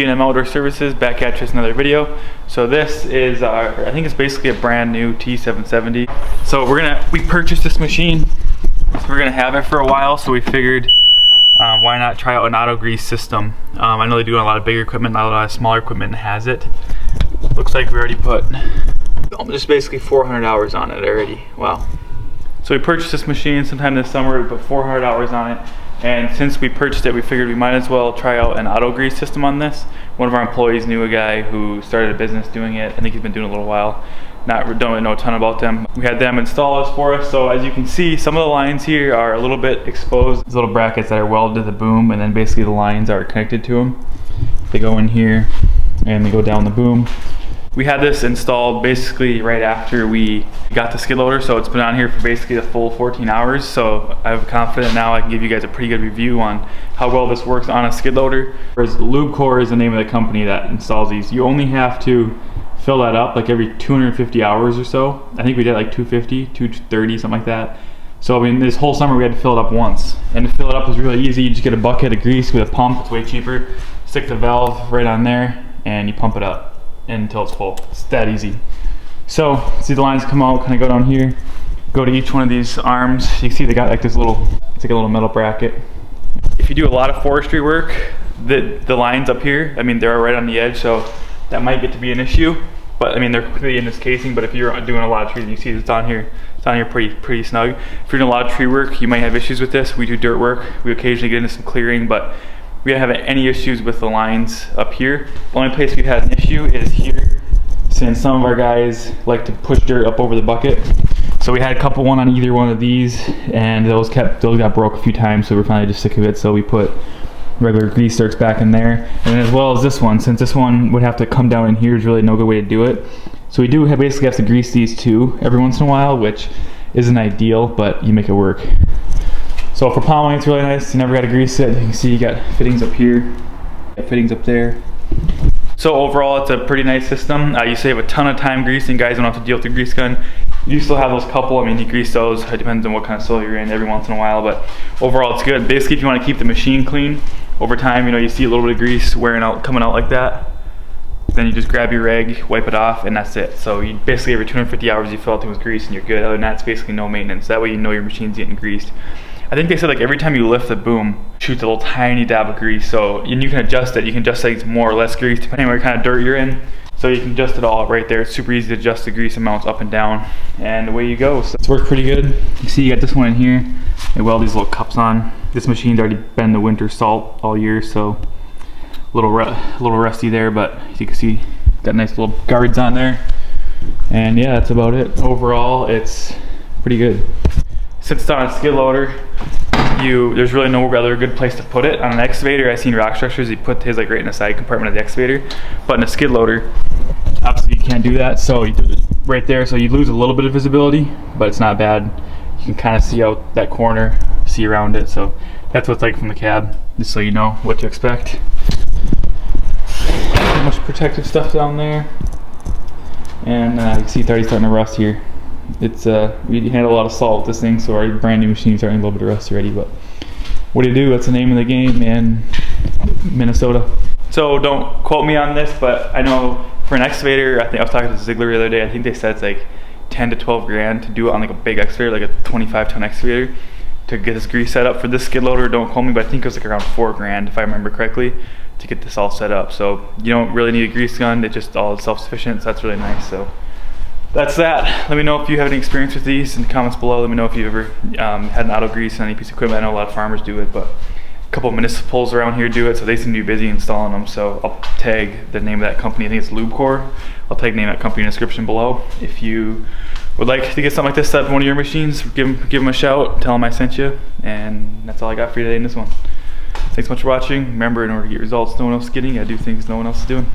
G&M Outdoor Services, back at you with another video. So this is our, I think it's basically a brand new T770. So we purchased this machine, so we're gonna have it for a while, so we figured why not try out an auto grease system. I know they do a lot of bigger equipment, not a lot of smaller equipment has it. Looks like we already put just basically 400 hours on it already. Wow. So we purchased this machine sometime this summer, we put 400 hours on it. And since we purchased it, we figured we might as well try out an auto grease system on this. One of our employees knew a guy who started a business doing it. I think he's been doing it a little while. Don't really know a ton about them. We had them install this for us. So as you can see, some of the lines here are a little bit exposed. These little brackets that are welded to the boom, and then basically the lines are connected to them. They go in here and they go down the boom. We had this installed basically right after we got the skid loader, so it's been on here for basically the full 14 hours. So I'm confident now I can give you guys a pretty good review on how well this works on a skid loader. Whereas LubeCore is the name of the company that installs these. You only have to fill that up like every 250 hours or so. I think we did like 250, 230, something like that. So I mean, this whole summer we had to fill it up once. And to fill it up was really easy. You just get a bucket of grease with a pump, it's way cheaper. Stick the valve right on there and you pump it up until it's full. It's that easy. So see the lines come out, kind of go down here, go to each one of these arms. You can see they got like this little, it's like a little metal bracket. If you do a lot of forestry work, the lines up here, I mean, they're right on the edge, so that might get to be an issue. But I mean, they're completely in this casing. But if you're doing a lot of trees, you see it's on here pretty snug. If you're doing a lot of tree work, you might have issues with this. We do dirt work. We occasionally get into some clearing, but we don't have any issues with the lines up here. The only place we've had an issue is here, since some of our guys like to push dirt up over the bucket. So we had a couple on either one of these, and those got broke a few times, so we're finally just sick of it. So we put regular grease zerks back in there, and as well as this one, since this one would have to come down in here, is really no good way to do it. So we do basically have to grease these two every once in a while, which isn't ideal, but you make it work. So for pomming, it's really nice. You never got to grease it. You can see you got fittings up here, got fittings up there. So overall, it's a pretty nice system. You save a ton of time greasing. Guys don't have to deal with the grease gun. You still have those couple. I mean, you grease those. It depends on what kind of soil you're in every once in a while, but overall, it's good. Basically, if you want to keep the machine clean over time, you know, you see a little bit of grease wearing out, coming out like that. Then you just grab your rag, wipe it off, and that's it. So you basically every 250 hours you fill it with grease, and you're good. Other than that, it's basically no maintenance. That way, you know your machine's getting greased. I think they said like every time you lift the boom, shoots a little tiny dab of grease. So, and you can adjust it. You can adjust like more or less grease depending on what kind of dirt you're in. So you can adjust it all right there. It's super easy to adjust the grease amounts up and down, and away you go. So it's worked pretty good. You see you got this one in here. They weld these little cups on. This machine's already been in the winter salt all year, so a little rusty there, but as you can see, got nice little guards on there. And yeah, that's about it. Overall, it's pretty good. Since it's on a skid loader, there's really no other good place to put it. On an excavator, I've seen rock structures, he put his like right in the side compartment of the excavator. But in a skid loader, obviously you can't do that. So right there, so you lose a little bit of visibility, but it's not bad. You can kind of see out that corner, see around it. So that's what it's like from the cab, just so you know what to expect. Not much protective stuff down there. And you can see it's already starting to rust here. It's we handle a lot of salt with this thing, so our brand new machine's starting a little bit of rust already, but what do you do? That's the name of the game in Minnesota. So don't quote me on this, but I know for an excavator, I think I was talking to Ziegler the other day, I think they said it's like 10 to 12 grand to do it on like a big excavator, like a 25-ton excavator, to get this grease set up. For this skid loader, don't quote me, but I think it was like around 4 grand if I remember correctly, to get this all set up. So you don't really need a grease gun, it's just all self-sufficient, so that's really nice. So that's that. Let me know if you have any experience with these in the comments below. Let me know if you've ever had an auto grease on any piece of equipment. I know a lot of farmers do it, but a couple of municipals around here do it, so they seem to be busy installing them. So I'll tag the name of that company. I think it's LubeCore. I'll tag the name of that company in the description below. If you would like to get something like this set up on one of your machines, give them a shout, tell them I sent you, and that's all I got for you today in this one. Thanks so much for watching. Remember, in order to get results no one else is getting, I do things no one else is doing.